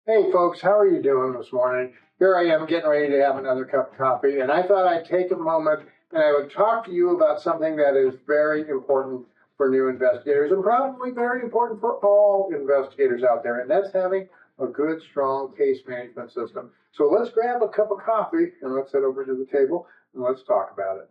Hey folks, how are you doing this morning? Here I am getting ready to have another cup of coffee, and I thought I'd take a moment and I would talk to you about something that is very important for new investigators and probably very important for all investigators out there, and that's having a good, strong case management system. So let's grab a cup of coffee and let's head over to the table and let's talk about it.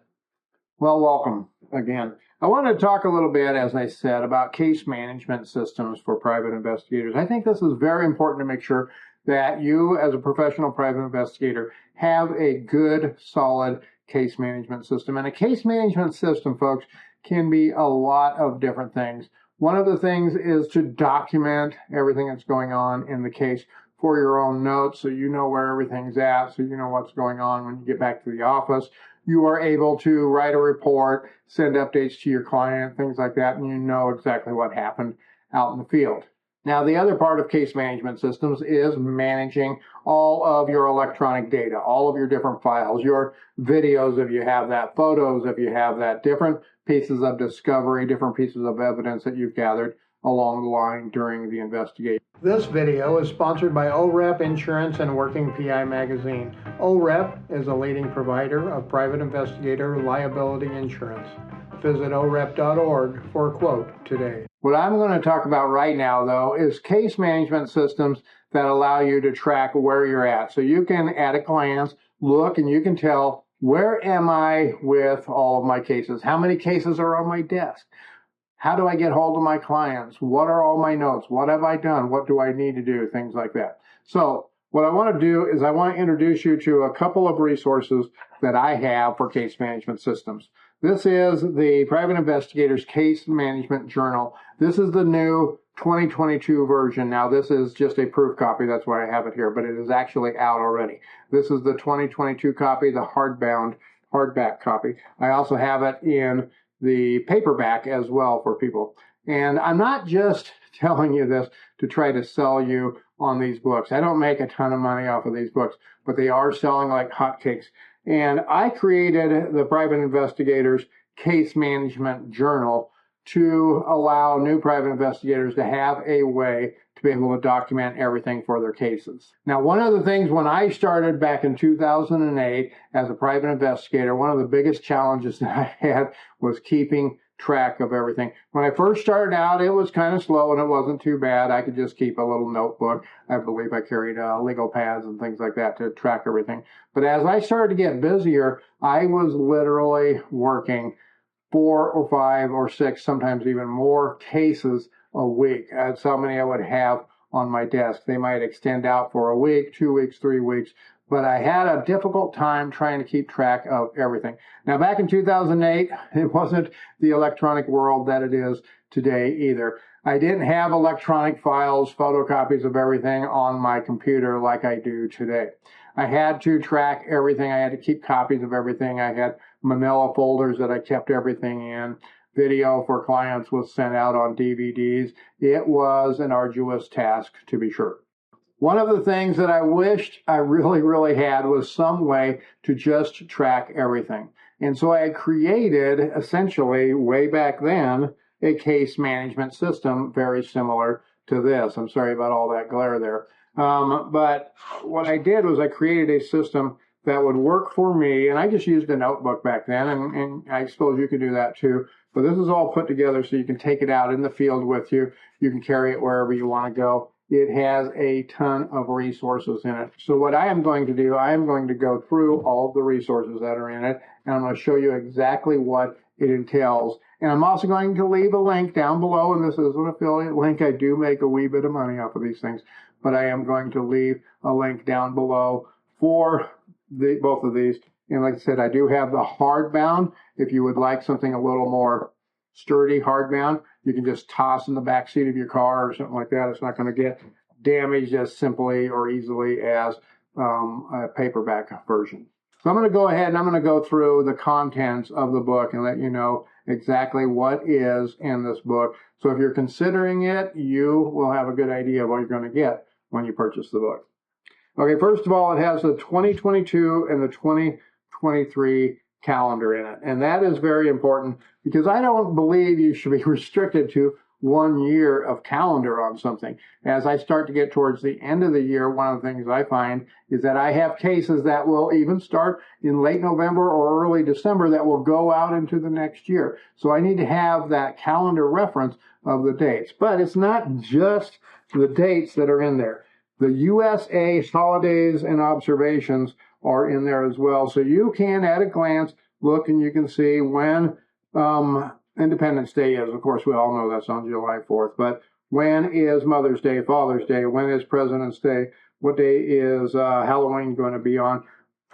Well, welcome again. I want to talk a little bit, as I said, about case management systems for private investigators. I think this is very important to make sure that you, as a professional private investigator, have a good, solid case management system. And a case management system, folks, can be a lot of different things. One of the things is to document everything that's going on in the case for your own notes, so you know where everything's at, so you know what's going on when you get back to the office. You are able to write a report, send updates to your client, things like that, and you know exactly what happened out in the field. Now, the other part of case management systems is managing all of your electronic data, all of your different files, your videos if you have that, photos if you have that, different pieces of discovery, different pieces of evidence that you've gathered along the line during the investigation. This video is sponsored by OREP Insurance and Working PI Magazine. OREP is a leading provider of private investigator liability insurance. Visit orep.org for a quote today. What I'm going to talk about right now, though, is case management systems that allow you to track where you're at. So you can, at a glance, look and you can tell, where am I with all of my cases? How many cases are on my desk? How do I get hold of my clients? What are all my notes? What have I done? What do I need to do? Things like that. So what I want to do is I want to introduce you to a couple of resources that I have for case management systems. This is the Private Investigator's Case Management Journal. This is the new 2022 version. Now, this is just a proof copy. That's why I have it here, but it is actually out already. This is the 2022 copy, the hardback copy. I also have it in the paperback as well for people. And I'm not just telling you this to try to sell you on these books. I don't make a ton of money off of these books, but they are selling like hotcakes. And I created the Private Investigator's Case Management Journal to allow new private investigators to have a way to be able to document everything for their cases. Now, one of the things when I started back in 2008 as a private investigator, one of the biggest challenges that I had was keeping track of everything. When I first started out, it was kind of slow and it wasn't too bad. I could just keep a little notebook. I believe I carried legal pads and things like that to track everything. But as I started to get busier, I was literally working 4 or 5 or 6, sometimes even more cases a week. That's how many I would have on my desk. They might extend out for a week, 2 weeks, 3 weeks, but I had a difficult time trying to keep track of everything. Now, back in 2008, it wasn't the electronic world that it is today either. I didn't have electronic files, photocopies of everything on my computer like I do today. I had to track everything. I had to keep copies of everything. I had manila folders that I kept everything in. Video for clients was sent out on DVDs. It was an arduous task, to be sure. One of the things that I wished I really had was some way to just track everything. And so I created, essentially, way back then, a case management system very similar to this. I'm sorry about all that glare there. But what I did was I created a system that would work for me, and I just used a notebook back then, and I suppose you could do that too. But this is all put together so you can take it out in the field with you. You can carry it wherever you want to go. It has a ton of resources in it. So what I am going to do, I am going to go through all of the resources that are in it, and I'm going to show you exactly what it entails. And I'm also going to leave a link down below, and this is an affiliate link. I do make a wee bit of money off of these things, but I am going to leave a link down below for both of these. And like I said, I do have the hardbound. If you would like something a little more sturdy hardbound, you can just toss in the back seat of your car or something like that. It's not going to get damaged as simply or easily as a paperback version. So I'm going to go ahead and I'm going to go through the contents of the book and let you know exactly what is in this book. So if you're considering it, you will have a good idea of what you're going to get when you purchase the book. Okay, first of all, it has the 2022 and the 2023 calendar in it. And that is very important because I don't believe you should be restricted to 1 year of calendar on something. As I start to get towards the end of the year, one of the things I find is that I have cases that will even start in late November or early December that will go out into the next year. So I need to have that calendar reference of the dates. But it's not just the dates that are in there. The USA holidays and observations are in there as well. So you can, at a glance, look and you can see when Independence Day is. Of course, we all know that's on July 4th. But when is Mother's Day, Father's Day? When is President's Day? What day is Halloween going to be on?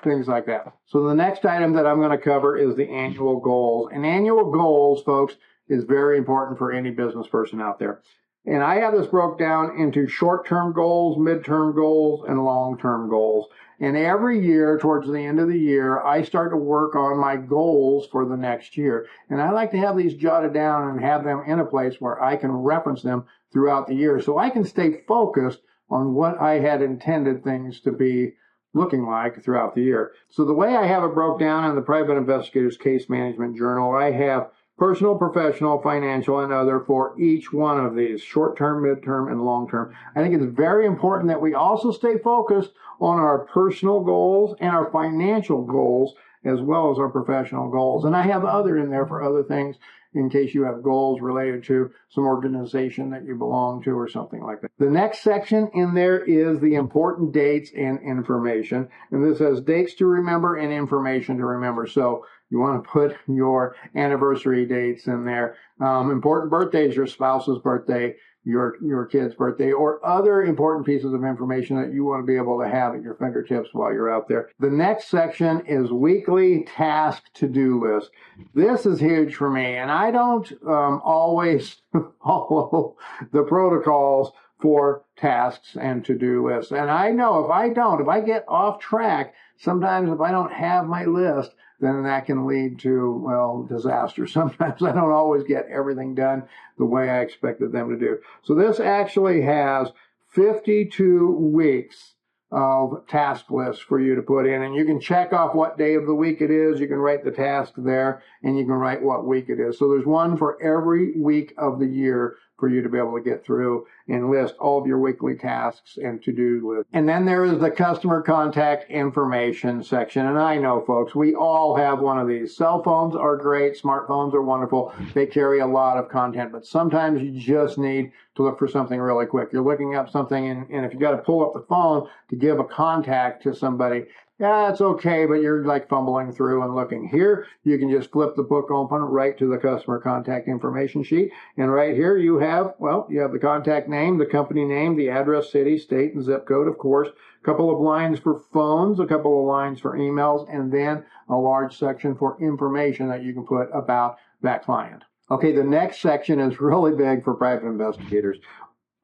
Things like that. So the next item that I'm going to cover is the annual goals. And annual goals, folks, is very important for any business person out there. And I have this broke down into short-term goals, mid-term goals, and long-term goals. And every year, towards the end of the year, I start to work on my goals for the next year. And I like to have these jotted down and have them in a place where I can reference them throughout the year so I can stay focused on what I had intended things to be looking like throughout the year. So the way I have it broke down in the Private Investigator's Case Management Journal, I have personal, professional, financial, and other for each one of these, short-term, mid-term, and long-term. I think it's very important that we also stay focused on our personal goals and our financial goals as well as our professional goals. And I have other in there for other things in case you have goals related to some organization that you belong to or something like that. The next section in there is the important dates and information. And this has dates to remember and information to remember. So you want to put your anniversary dates in there. Important birthdays, your spouse's birthday, your kid's birthday, or other important pieces of information that you want to be able to have at your fingertips while you're out there. The next section is weekly task to-do list. This is huge for me, and I don't always follow the protocols for tasks and to-do lists. And I know if I get off track, sometimes if I don't have my list, then that can lead to, well, disaster. Sometimes I don't always get everything done the way I expected them to do. So this actually has 52 weeks of task lists for you to put in. And you can check off what day of the week it is. You can write the task there, and you can write what week it is. So there's one for every week of the year for you to be able to get through and list all of your weekly tasks and to-do list. And then there is the customer contact information section. And I know, folks, we all have one of these. Cell phones are great. Smartphones are wonderful. They carry a lot of content. But sometimes you just need to look for something really quick. You're looking up something, and if you got to pull up the phone to give a contact to somebody, yeah, it's okay, but you're like fumbling through and looking. Here, you can just flip the book open right to the customer contact information sheet. And right here you have the contact name, the company name, the address, city, state, and zip code, of course. A couple of lines for phones, a couple of lines for emails, and then a large section for information that you can put about that client. Okay, the next section is really big for private investigators,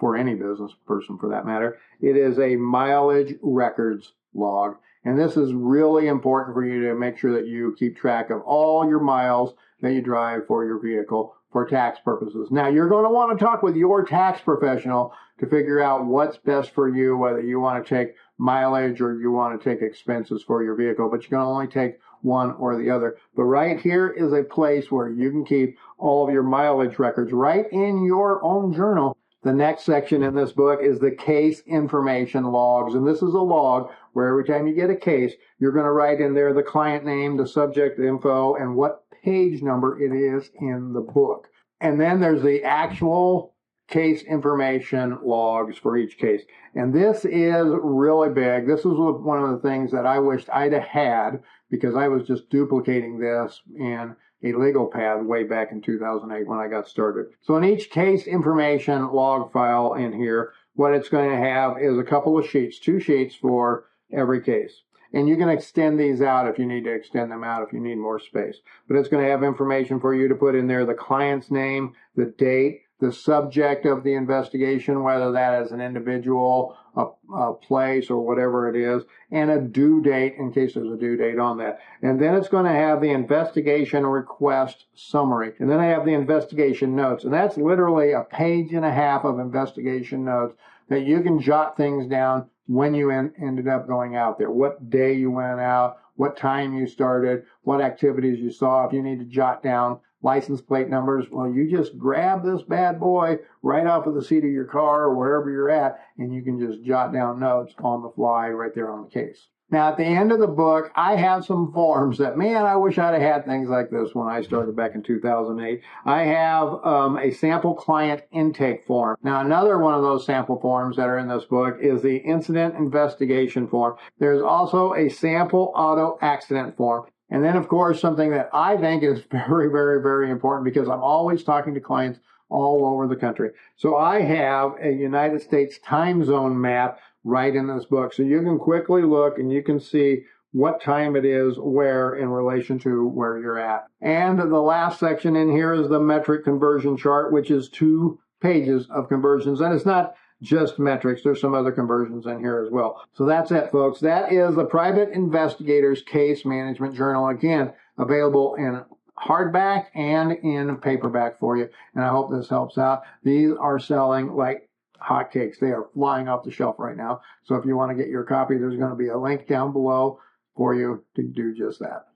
for any business person for that matter. It is a mileage records log. And this is really important for you to make sure that you keep track of all your miles that you drive for your vehicle for tax purposes. Now, you're going to want to talk with your tax professional to figure out what's best for you, whether you want to take mileage or you want to take expenses for your vehicle, but you can only take one or the other. But right here is a place where you can keep all of your mileage records right in your own journal. The next section in this book is the case information logs. And this is a log where every time you get a case, you're going to write in there the client name, the subject info, and what page number it is in the book. And then there's the actual case information logs for each case. And this is really big. This is one of the things that I wished I'd have had because I was just duplicating this in a legal pad way back in 2008 when I got started. So in each case information log file in here, what it's going to have is a couple of sheets, 2 sheets for every case. And you can extend these out if you need to extend them out if you need more space. But it's going to have information for you to put in there, the client's name, the date, the subject of the investigation, whether that is an individual, a place, or whatever it is, and a due date in case there's a due date on that. And then it's going to have the investigation request summary. And then I have the investigation notes. And that's literally a page and a half of investigation notes that you can jot things down when you ended up going out there, what day you went out, what time you started, what activities you saw. If you need to jot down license plate numbers. Well, you just grab this bad boy right off of the seat of your car or wherever you're at, and you can just jot down notes on the fly right there on the case. Now, at the end of the book, I have some forms that, man, I wish I'd have had things like this when I started back in 2008. I have a sample client intake form. Now, another one of those sample forms that are in this book is the incident investigation form. There's also a sample auto accident form. And then, of course, something that I think is very, very, very important because I'm always talking to clients all over the country. So I have a United States time zone map right in this book. So you can quickly look and you can see what time it is where in relation to where you're at. And the last section in here is the metric conversion chart, which is 2 pages of conversions. And it's not just metrics. There's some other conversions in here as well. So that's it, folks. That is the Private Investigator's Case Management Journal. Again, available in hardback and in paperback for you. And I hope this helps out. These are selling like hotcakes. They are flying off the shelf right now. So if you want to get your copy, there's going to be a link down below for you to do just that.